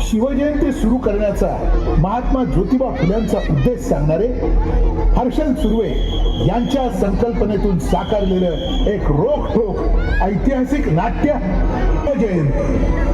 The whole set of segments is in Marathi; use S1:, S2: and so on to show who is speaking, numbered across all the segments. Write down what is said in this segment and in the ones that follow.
S1: शिवजयंती सुरू करण्याचा महात्मा ज्योतिबा फुल्यांचा उद्देश सांगणारे हर्षल सुर्वे यांच्या संकल्पनेतून साकारलेलं एक रोखठोक ऐतिहासिक नाट्य शिवजयंती.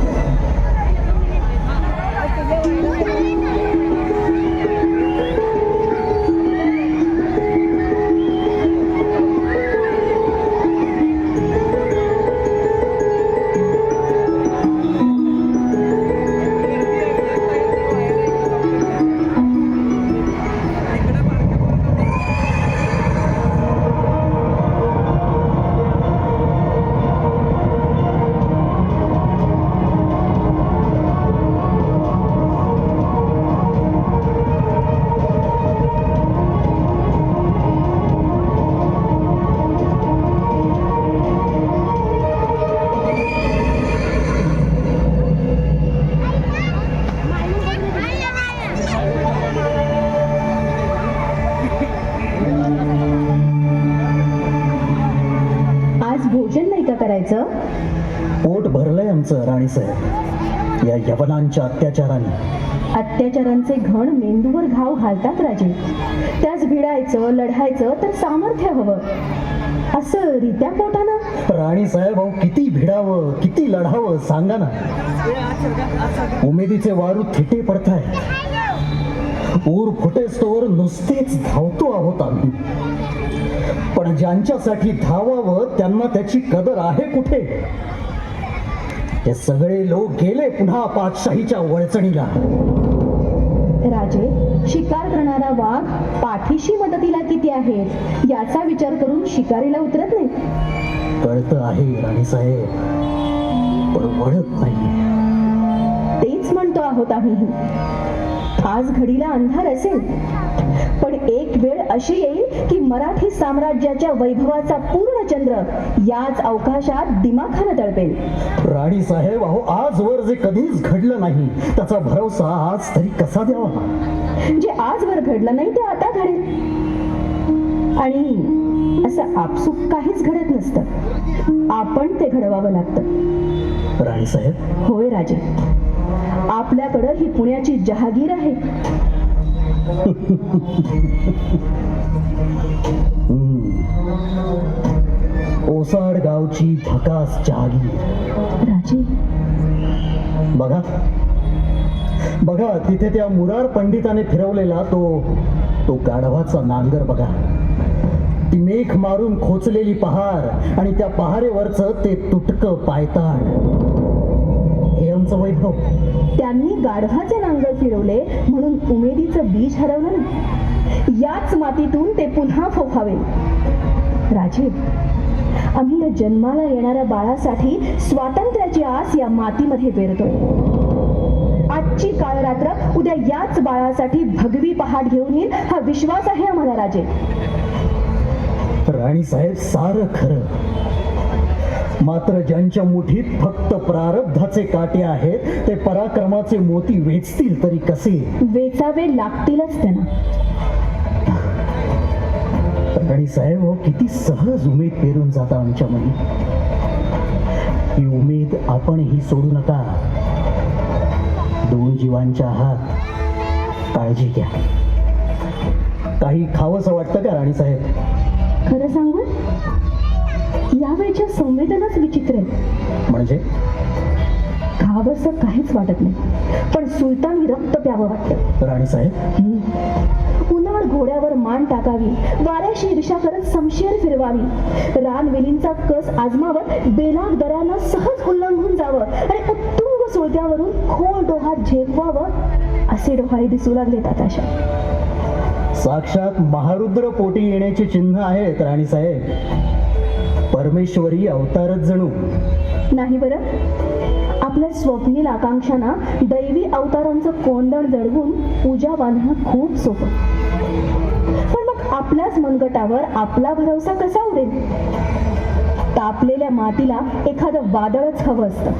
S2: करायचं?
S3: पोट भरलंय आमचं राणीसाहेब या यवनांच्या
S2: अत्याचारांचे घण मेंदूवर घाव घालतात राजे. त्यास भिडायचं, लढायचं तर सामर्थ्य हवं. असं रित्या पोटानं?
S3: राणीसाहेब अहो किती भिडावं, किती लढावं सांगा ना. उमेदीचे वारू थिटे पडतायत. ऊर फुटेस्तोवर नुसतेच धावतो आहोत आम्ही. पण ज्यांच्यासाठी धावावं त्यांना त्याची कदर आहे कुठे? ते सगळे लोक गेले पुन्हा पाठशाहीच्या वळचणीला.
S2: राजे, शिकार करणारा वाघ पाठीशी मदतीला किती आहेत याचा विचार करून शिकारीला उतरत नाही.
S3: कळतं आहे राणीसाहेब, पण वळत नाही.
S2: तेच म्हणतो आहोत आम्ही. आज घडीला अंधार असेल, पण एक वेळ अशी येईल की मराठी साम्राज्याच्या वैभवाचा पूर्ण चंद्र याच अवकाशात दिमाखानं तळपेल.
S3: राणीसाहेब अहो आजवर जे कधीच घडलं नाही त्याचा भरोसा आज तरी कसा द्यावा?
S2: जे आजवर घडलं नाही ते आता घडेल. आणि असं आपसूक काहीच घडत नसतं, आपण ते घडवावं लागतं.
S3: राणीसाहेब?
S2: होय राजे, आपल्याकडं ही पुण्याची जहागीर आहे.
S3: ओसाड गावची भकास जहागीर.
S2: राजे
S3: बघा बघा तिथे त्या मुरार पंडिताने फिरवलेला तो गाढवाचा नांगर बघा. ती मेघ मारून खोचलेली पहार आणि त्या पहारेवरचं ते तुटकं पायताड. हे आमचं वैभव.
S2: त्यांनी गाढवाचे नांगर फिरवले म्हणून उमेदीचं बीज हरवलं ना. याच मातीतून ते पुन्हा फोफावे. राजे, आम्ही या जन्माला येणाऱ्या बाळासाठी स्वातंत्र्याची आस या मातीमध्ये पेरतो. आजची काळ रात्र उद्या याच बाळासाठी भगवी पहाट घेऊन येईल हा विश्वास आहे आम्हाला राजे.
S3: राणीसाहेब सारं खरं, मात्र ज्यांच्या मुठीत फक्त प्रारब्धाचे काटे आहेत ते पराक्रमाचे मोती वेचतील तरी कसे?
S2: वेचावे लागतीलच त्यांना.
S3: राणीसाहेब हो किती सहज उमेद पेरून जाता आमच्या मनी. ही उमेद आपणही सोडू नका. 2 जीवांच्या आहात, काळजी घ्या. काही खावंसं वाटतं का राणीसाहेब?
S2: खरं सांगू, यावेळच्या संवेदनाच विचित्र आहे.
S3: म्हणजे?
S2: खावंसं काहीच वाटत नाही, पण सुलतानी रक्त प्यावं वाटतं.
S3: राणीसाहेब?
S2: उन्हाळ घोड्यावर मान टाकावी, वाऱ्याशी ईर्षा करत समशेर फिरवावी, रानवेलींचा कस आजमावत बेलाग दऱ्यानं सहज उल्लंघून जावं आणि उत्तुंग सुळक्यावरून खोल डोहात झेपवावं असे डोहाळे दिसू लागलेत आताशा.
S3: साक्षात महारुद्र पोटी येण्याची चिन्ह आहेत राणीसाहेब. परमेश्वरी अवतारच जणू.
S2: नाही बरं, आपल्या स्वप्नील आकांक्षांना दैवी अवतारांचं कोंदण जडवून पूजा बांधणं खूप सोपं. पण मग आपल्याच मनगटावर आपला भरवसा कसा उरेल? तापलेल्या मातीला एखादं वादळच हवं असतं.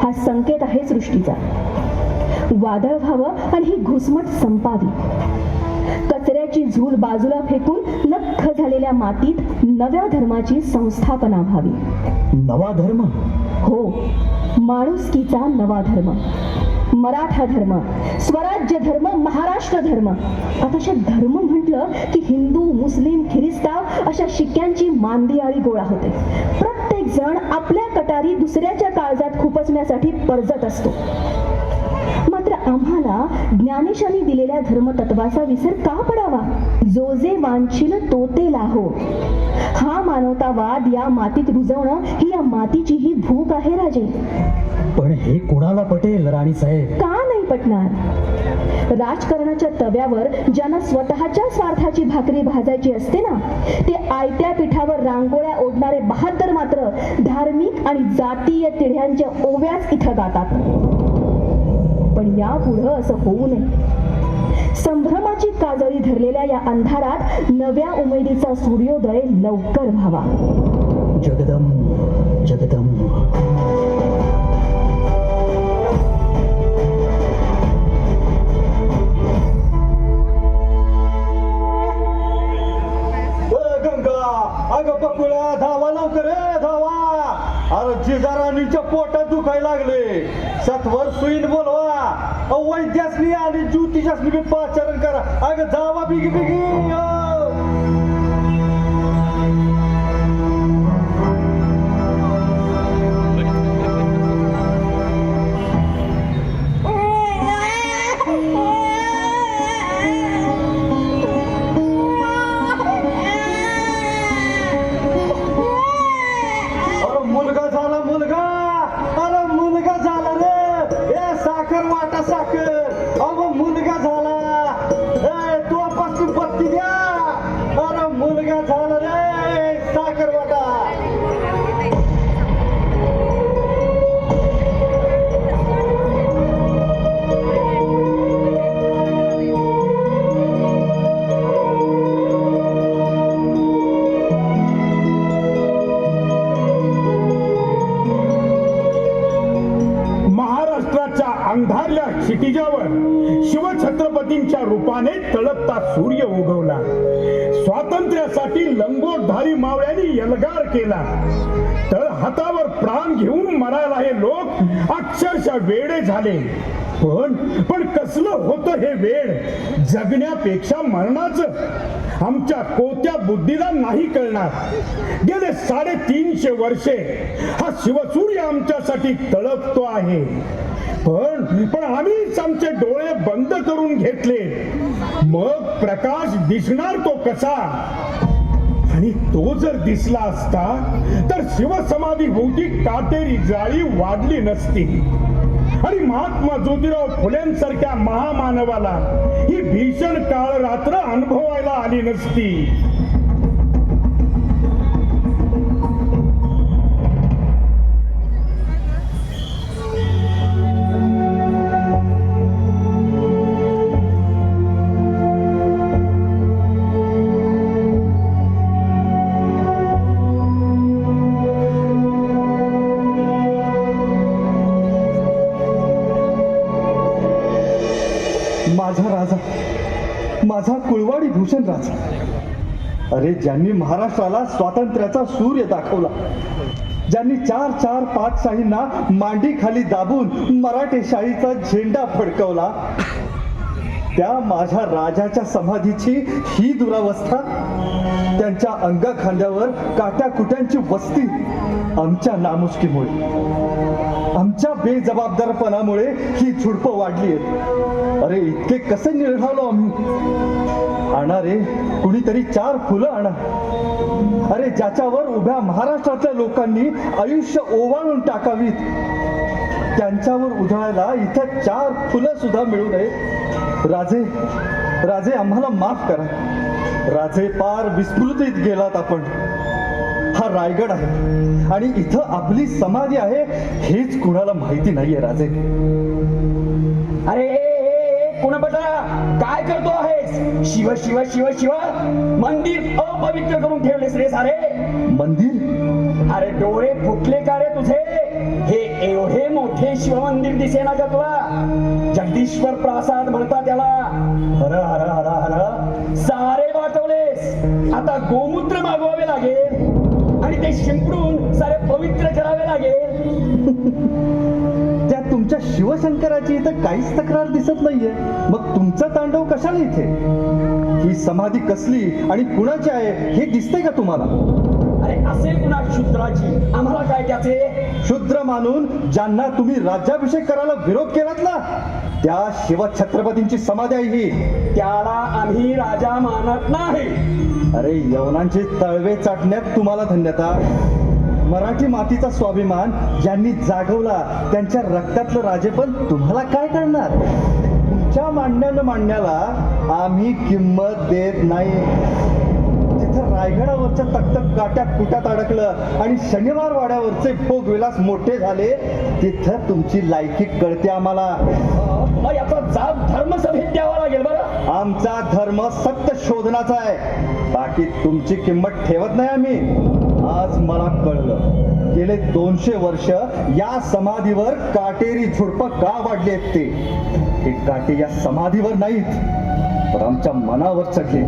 S2: हा संकेत आहे सृष्टीचा. वादळ व्हावं आणि ही घुसमट संपावी. कचऱ्याची झूल बाजूला फेकून नख्ख झालेल्या मातीत नव्या धर्माची संस्थापना व्हावी.
S3: नवा धर्म?
S2: हो, माणुसकीचा नवा धर्म, मराठा धर्म, स्वराज्य धर्म, महाराष्ट्र धर्म. आता धर्म म्हटलं की हिंदू, मुस्लिम, ख्रिस्ताव अशा शिक्क्यांची मांदियाळी गोळा होते. प्रत्येक जण आपल्या कटारी दुसऱ्याच्या काळजात खुपसण्यासाठी परजत असतो. मात्र आम्हाला ज्ञानेशांनी दिलेल्या धर्मतत्वाचा विसर का पडावा? जो जे वांछील तो ते लाहो. हा मानवतावाद या मातीत रुजवणं ही या मातीचीही भूक आहे राजे.
S3: पण हे कुणाला पटेल राणी साहेब?
S2: का नाही पटणार? राजकारणाच्या तव्यावर ज्यांना स्वतःच्या स्वार्थाची भाकरी भाजायची असते ना, ते आयत्या पिठावर रांगोळ्या ओढणारे बहादर मात्र धार्मिक आणि जातीय तिढ्यांच्या ओव्याच इथं गातात. पण यापुढं असं होऊ नये. संभ्रमाची काजळी धरलेल्या या अंधारात नव्या उमेदीचा सूर्योदय लवकर व्हावा.
S3: जगदम जगदम.
S4: अगं बकुळ्या, धावा लवकर रे धावा. अरे जिजाराणीच्या पोटात दुखायला लागले. सत्वर सुईन बोलवा, वैद्यासनी आणि ज्योतिषासनी बी पाचारण करा. अगं जावा बिगी बिगी.
S1: अंधारल्या क्षितिजावर शिवछत्रपतींच्या रूपाने तळपता सूर्य उगवला. स्वातंत्र्यासाठी लंगोटधारी मावळ्यांनी एल्गार केला. तळ हातावर प्राण घेऊन मरायला हे लोक अक्षरशः वेडे झाले. पण कसलं होतं हे वेड? जगण्यापेक्षा मरणाचं आमच्या कोत्या बुद्धीला नाही कळणार. गेले 350 वर्षे हा शिवसूर्य आमच्यासाठी तळपतो आहे. पण आम्हीच आमचे डोळे बंद करून घेतले. मग प्रकाश दिसणार तो कसा? आणि तो जर दिसला असता तर शिवसमाधी भोवती काटेरी जाळी वाढली नसती आणि महात्मा ज्योतिराव फुलेंसारख्या महामानवाला ही भीषण काळ रात्र अनुभवायला आली नसती.
S4: माझा राजा, माझा कुळवाडी भूषण राजा. अरे ज्यांनी महाराष्ट्राला स्वातंत्र्याचा सूर्य दाखवला, ज्यांनी 4 पातशाहींना मांडी खाली दाबून मराठेशाहीचा झेंडा फडकवला, त्या माझ्या राजाच्या समाधीची ही दुरावस्था. त्यांच्या अंगाखांद्यावर काट्याकुट्यांची वस्ती आमच्या नामुष्कीमुळे, आमच्या बेजबाबदारपणामुळे ही झुडपं वाढली आहेत. अरे इतके कसे निर्ढावलो आम्ही. आणा रे कुणीतरी 4 फुलं आणा. अरे ज्याच्यावर उभ्या महाराष्ट्रातल्या लोकांनी आयुष्य ओवाळून टाकावीत, त्यांच्यावर उधळायला इथं 4 फुलं सुद्धा मिळू नये. राजे राजे आम्हाला माफ करा. राजे पार विस्मृतीत गेलात आपण. हा रायगड आहे आणि इथं आपली समाधी आहे हेच कुणाला माहिती नाहीये राजे.
S3: अरे कुणाबद्दल काय करतो आहेस? शिव शिव शिव शिव मंदिर अपवित्र करून ठेवलेस रे सारे.
S4: मंदिर?
S3: अरे डोळे फुटले का रे तुझे? हे एवढे मोठे शिव मंदिर दिसेना का तुला? जगदीश्वर प्रासाद म्हणतात त्याला. हर हर हर हर सारे वाटवलेस. आता गोमूत्र मागवावे लागेल आणि ते शिंपडून सारे पवित्र करावे
S5: लागेल.
S4: त्या तुमच्या शिवशंकराची इथं काहीच तक्रार दिसत नाहीये. मग तुमचं तांडव कशाला इथे? ही समाधी कसली आणि कुणाची आहे हे दिसतंय का तुम्हाला?
S5: अरे असेल कुणा शूद्राची, आम्हाला काय त्याचे.
S4: शूद्र मानून ज्यांना तुम्ही राज्याभिषेक करायला विरोध केलात ना, त्या शिवछत्रपतींची समाधी आहे ही.
S5: त्याला आम्ही राजा मानत नाही.
S4: अरे यवनांचे तळवे चाटण्यात तुम्हाला धन्यता. मराठी मातीचा स्वाभिमान ज्यांनी जागवला त्यांच्या रक्तातलं राजेपण तुम्हाला काय करणार? तुमच्या मांडण्याला आम्ही किंमत देत नाही. जिथं रायगडावरच्या तख्त काट्यात कुट्यात अडकलं आणि शनिवार वाड्यावरचे भोगविलास मोठे झाले, तिथं तुमची लायकी कळते आम्हाला.
S5: मग याचा जाब धर्मसभेत द्यावा लागेल बरं.
S4: आमचा धर्म सत्य शोधनाचा आहे, बाकी तुमची किंमत ठेवत नाही आम्ही. आज मला कळलं, गेले 200 वर्ष या समाधीवर काटेरी झुडपं का वाढली आहेत ते काटे या समाधीवर नाहीत, तर आमच्या मनावर चढलेत.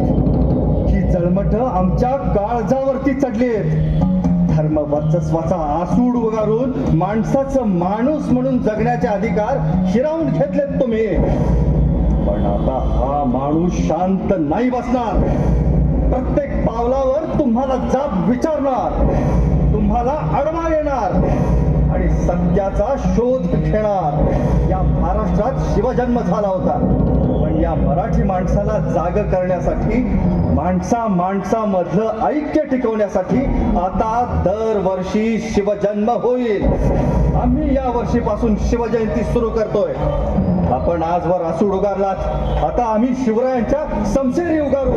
S4: ही जळमट आमच्या काळजावरती चढलेत. धर्म वर्चस्वाचा आसूड उगारून माणसाचं माणूस म्हणून जगण्याचे अधिकार हिरावून घेतलेत तुम्ही. पण आता हा माणूस शांत नाही बसणार. प्रत्येक पावलावर तुम्हाला जाब विचारणार, तुम्हाला अडवा येणार आणि सत्याचा शोध घेणार. या महाराष्ट्रात शिवजन्म झाला होता, पण या मराठी माणसाला जाग करण्यासाठी, माणसामधलं ऐक्य टिकवण्यासाठी आता दरवर्षी शिवजन्म होईल. आम्ही या वर्षीपासून शिवजयंती सुरू करतोय. आपण आजवर आसूड उगारलात, आता आम्ही शिवरायांच्या समशेरी उगारू.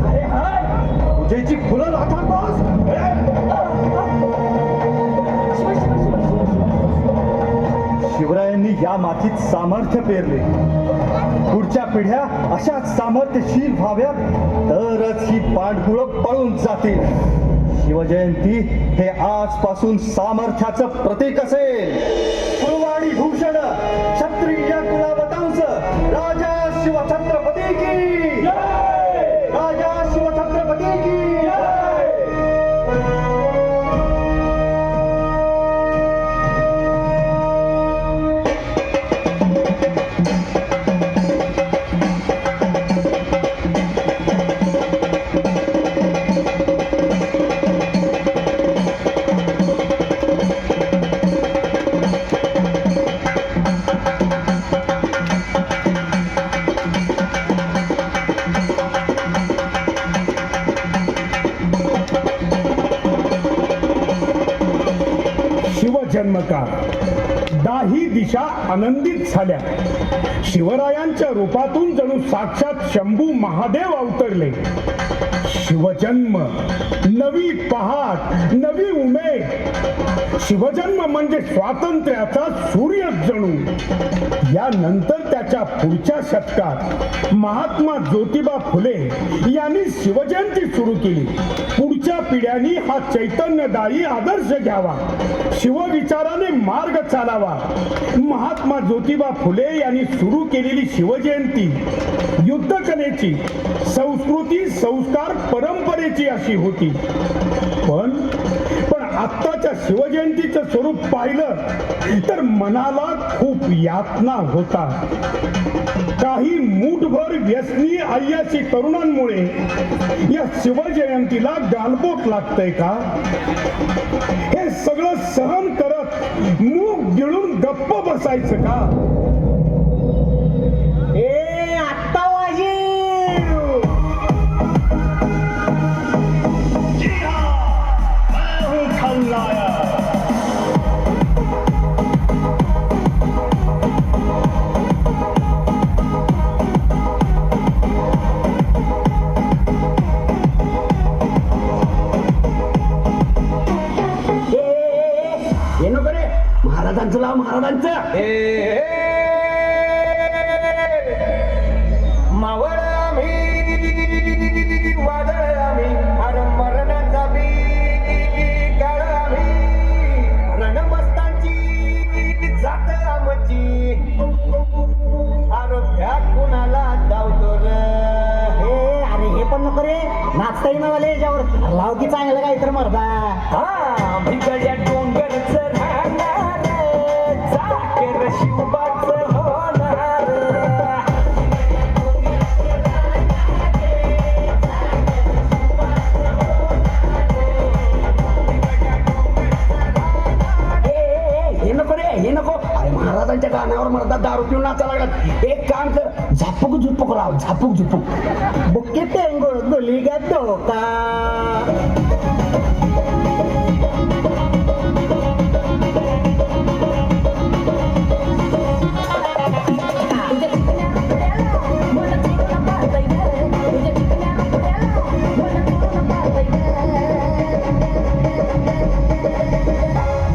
S5: अरे हाय,
S4: पूजेची फुलं लाथाडतोस? शिवरायांनी या मातीत सामर्थ्य पेरले. पुढच्या पिढ्या अशाच सामर्थ्यशील व्हाव्यात, तरच ही पांढपुळं पळून जातील. शिवजयंती हे आजपासून सामर्थ्याचं प्रतीक असेल. कुळवाडी भूषण क्षत्रिय कुलावतांस राजा शिवछत्रपती की जय! राजा शिवछत्रपती की जय!
S1: शिवजन्मकार दाही दिशा आनंदित झाल्या. शिवरायांच्या रूपातून जणू साक्षात शंभू महादेव अवतरले. शिवजन्म, नवी पहाट, नवी उमेद. शिवजन्म म्हणजे स्वातंत्र्याचा सूर्य जणू. यानंतर त्याच्या पुढच्या शतकात महात्मा ज्योतिबा फुले यांनी शिवजयंती सुरू केली. पुढच्या पिढ्यांनी हा चैतन्यदायी आदर्श घ्यावा, शिवविचाराने मार्ग चालावा. महात्मा ज्योतिबा फुले यांनी सुरू केलेली शिवजयंती युद्धकलेची, संस्कृती, संस्कार, परंपरेची अशी होती. पण आत्ताच्या शिवजयंतीचं स्वरूप पाहिलं तर मनाला खूप यातना होता. काही मूठभर व्यसनी अय्याशी तरुणांमुळे या शिवजयंतीला गालबोट लागतंय का? हे सगळं सहन करत मूग गिळून गप्प बसायचं का?
S5: आत्ता वाजी महाराजांचं लाव, महाराजांचं. मावळ आम्ही, वादळ आम्ही, अरे मरणाचा बी काळ आम्ही, रणमस्तांची जात आमची, अरे भ्या कुणाला धावतो रे. अरे हे पण नको रे, नाचता येईना वाले याच्यावर लाव की चांगलं काय तर मरदा. हा भिगड्या डोंगरचं आता दारू पिऊन नाचा लागलात. एक काम कर, झापूक झुपूक लाव, झापूक झुपूक. बुके टेंगो गुली गा डोका.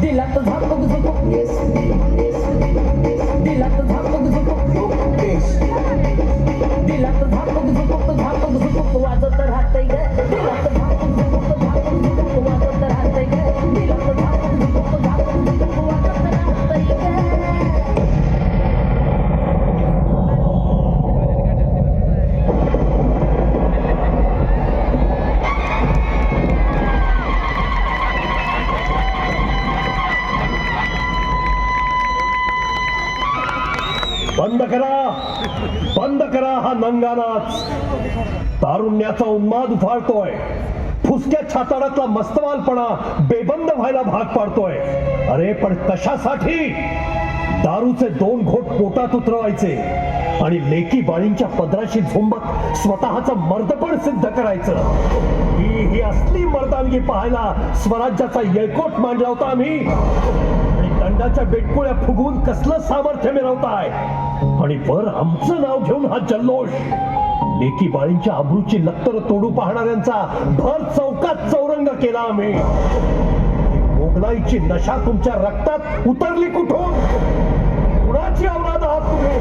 S6: दिलात झापूक झुपूक, दिलात झापूक झुपूक, दिलात झापूक झुपूक, झापूक झुपूक वाजत राहतंय ग. दिलात झापूक झुपूक, झापूक झुपूक वाजत राहतंय ग. दिलात झापूक झुपूक, झापूक झुपूक वाजत राहतंय ग.
S7: बंद करा हा नंगानाच. तारुण्याचा उन्माद उफाळतोय. फुसक्या छाताडातला मस्तवालपणा बेबंद व्हायला भाग पाडतोय. अरे पण कशासाठी? दारूचे 2 घोट पोटात उतरवायचे आणि लेकी बाळींच्या पदराशी झोंबत स्वतःचं मर्दपण सिद्ध करायचं. ही असली मर्दानगी पाहायला स्वराज्याचा येळकोट मांडला होता आम्ही. दंडाच्या बेटकुळ्या फुगवून कसलं सामर्थ्य मिळवताय आणि वर आमचं नाव घेऊन हा जल्लोष. लेकी बाळींच्या आबरूची लत्तर तोडू पाहणाऱ्यांचा भर चौकात चौरंग केला आम्ही. मोगलाईची नशा तुमच्या रक्तात उतरली कुठून? कुणाची औलाद आहात तुम्ही?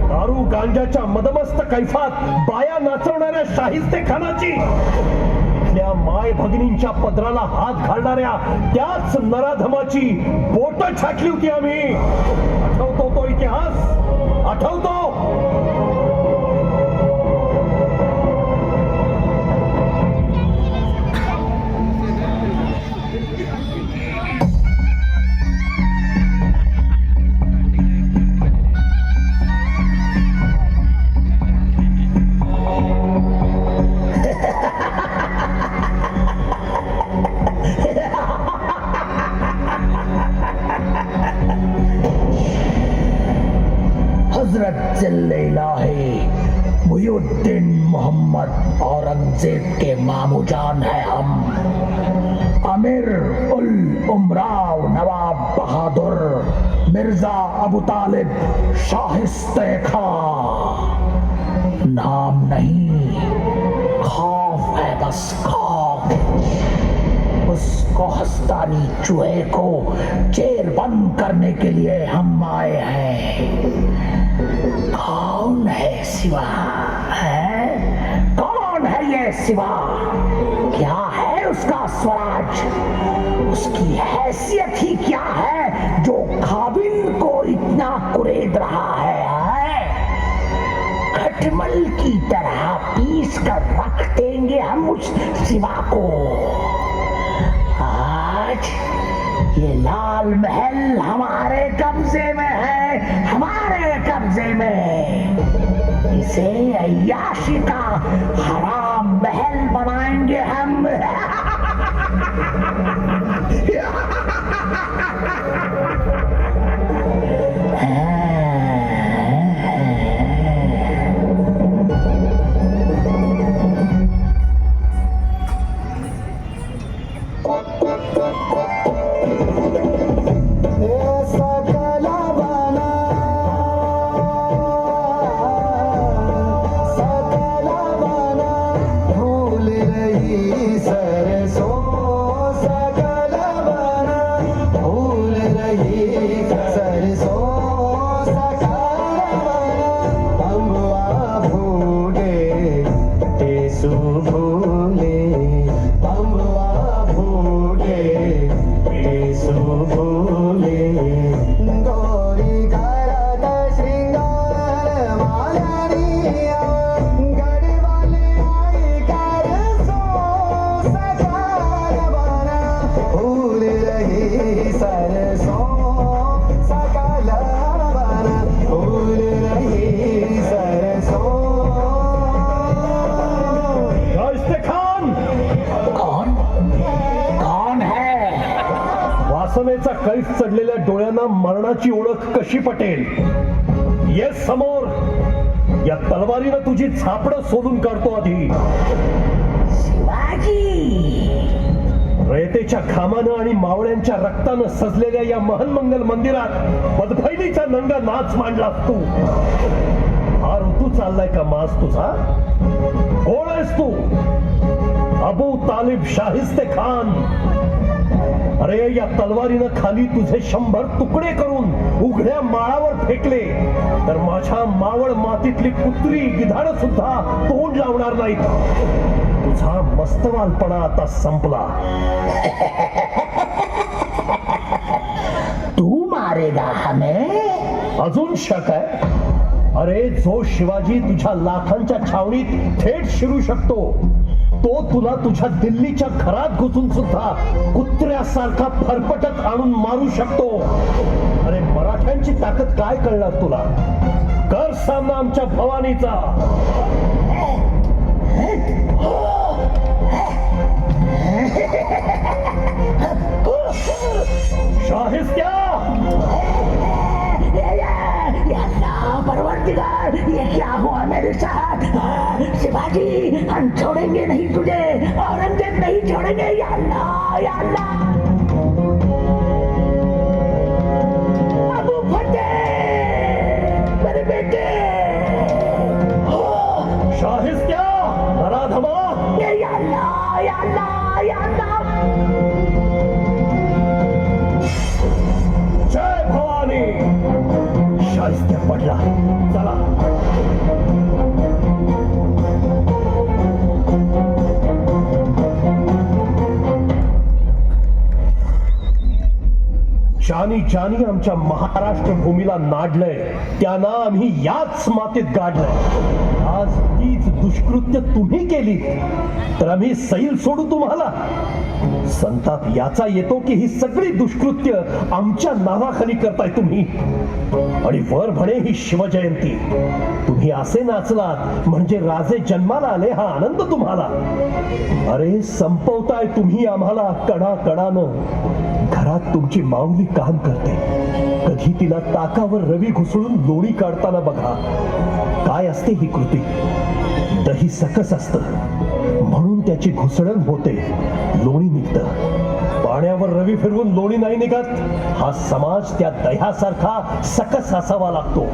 S7: दारू गांजाच्या मदमस्त कैफात बाया नाचवणाऱ्या शाहिस्ते खानाची, आपल्या माय भगिनींच्या पदराला हात घालणाऱ्या त्याच नराधमाची बोट छाटली होती आम्ही. आठवतो तो इतिहास? आठवतो?
S3: हजरत जिल्लाहे मुहिउद्दीन मोहम्मद औरंगजेब के मामूजान है हम. अमीर उल उमराव नवाब बहादुर मिर्जा अबू तालिब शाहिस्ते खां. नाम नहीं, खौफ है बस खौफ. उस कोहस्तानी चूहे को जेर बंद करने के लिए हम आए हैं. कौन है सिवा? है कौन है ये सिवा? क्या है उसका स्वराज? उसकी हैसियत ही क्या है जो खाविन को इतना कुरेद रहा है? खटमल की तरह पीस कर रख देंगे हम उस सिवा को. आज ये लाल महल हमारे कब्जे में है, हमारे कब्जे में. इसे अय्याशी का हराम महल बनाएंगे हम.
S7: वासनेचा कैफ चढलेल्या डोळ्यांना मरणाची ओळख कशी पटेल? ये समोर, या तलवारीनं तुझी झापडं सोडून काढतो आधी. रयतेच्या घामानं आणि मावळ्यांच्या रक्तानं सजलेल्या या महनमंगल मंदिरात बदफैलीचा नंगा नाच मांडलास तू. हा ऋतू चाललाय का मास तुझा? कोण आहेस तू? अबू तालिब शाहिस्ते खान. अरे या तलवारीनं खाली तुझे 100 तुकडे करून उघड्या माळावर फेकले तर माझ्या मावळ मातीतली कुत्री गिधाड सुद्धा तोंड लावणार नाहीत. तुझा मस्तवालपणा आता संपला.
S5: तू मारेगा हमें?
S7: अजून शक आहे? अरे जो शिवाजी तुझ्या लाखांच्या छावणीत थेट शिरू शकतो तो तुला तुझ्या दिल्लीच्या घरात घुसून सुद्धा कुत्र्यासारखा फरफटत आणून मारू शकतो. अरे मराठ्यांची ताकद काय कळणार तुला? कर सामना आमच्या भवानीचा. शाहिस्त्या,
S5: परवरदिगार, ये क्या हुआ मेरे साथ? शिवाजी, हम छोड़ेंगे नहीं तुझे, औरंगजेब नहीं छोड़ेंगे. या अल्लाह, या अल्लाह. अबू फतेह, मेरे बेटे.
S7: शाहिस्त्या, नराधमा.
S5: या अल्लाह, या अल्लाह, या अल्लाह.
S7: जय भवानी. शाहिस्त्या पडला. चला. ज्यानी ज्यानी आमच्या महाराष्ट्र भूमीला नाडलंय त्यांना आम्ही याच मातीत गाडलंय. आज तीच दुष्कृत्य तुम्ही केली तर आम्ही सैल सोडू तुम्हाला? संताप याचा येतो की ही सगळी दुष्कृत्य आमच्या नावाखाली करताय तुम्ही. आणि वर म्हणे ही शिवजयंती. तुम्ही असे नाचलात म्हणजे राजे जन्माला आले हा आनंद तुम्हाला. अरे संपवताय तुम्ही आम्हाला कडा कडानं. घरात तुमची माऊली काम करते. कधी तिला ताकावर रवी घुसळून लोणी काढताना बघा. काय असते ही कृती? दही सकस असतं म्हणून त्याची घुसळण होते, लोणी निघतं. पाण्यावर रवी फिरवून लोणी नाही निघत. हा समाज त्या दह्यासारखा सकस असावा लागतो.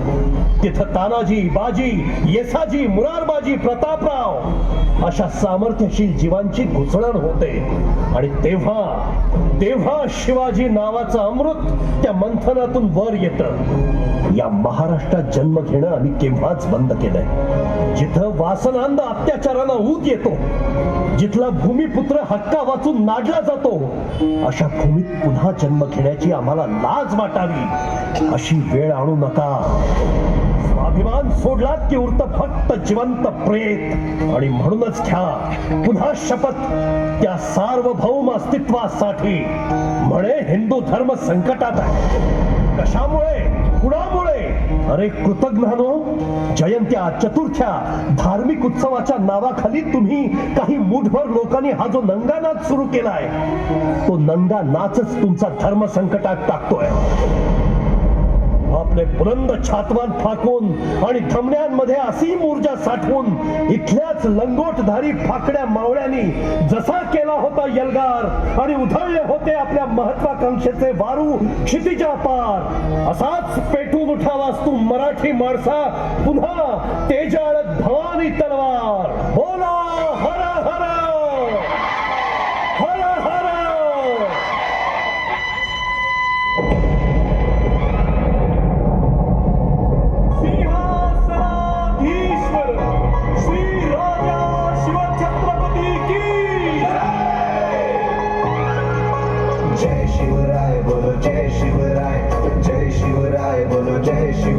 S7: तिथं तानाजी, बाजी, येसाजी, मुरारबाजी, प्रतापराव अशा सामर्थ्यशील जीवांची घुसळण होते. आणि तेव्हा शिवाजी नावाचं अमृत त्या मंथनातून वर येतं. या महाराष्ट्रात जन्म घेणं आम्ही केव्हाच बंद केलंय. जिथं वासनांध अत्याचारानं ऊत येतो, जिथला भूमिपुत्र हक्का वाचून नाडला जातो, अशा भूमीत पुन्हा जन्म घेण्याची आम्हाला लाज वाटावी. अशी वेळ आणू नका. स्वाभिमान सोडलात की उरतं फक्त जिवंत प्रेत. आणि म्हणूनच घ्या पुन्हा शपथ त्या सार्वभौम अस्तित्वासाठी. म्हणे हिंदू धर्म संकटात आहे. कशामुळे? कुणामुळे? अरे कृतज्ञानो, जयंत्या, चतुर्थ्या, धार्मिक उत्सवाच्या नावाखाली तुम्ही काही मूठभर लोकांनी हा जो नंगा नाच सुरू केलाय तो नंगा नाचच तुमचा धर्म संकटात टाकतोय. आपले बुलंद छातवान फाकून आणि धमन्यांमध्ये असीम ऊर्जा साठवून इथल्याच लंगोटधारी फाकड्या मावळ्यांनी जसा केला होता यलगार आणि उधळले होते आपल्या महत्वाकांक्षेचे वारू क्षितिजा पार, असाच पेटून उठावास तू मराठी माणसा. पुन्हा तेजाळत भवानी तलवार. बोला हर हर हर हर.
S8: जय शिवराय बोलो जय शिवराय, जय शिवराय बोलो जय शिवराय.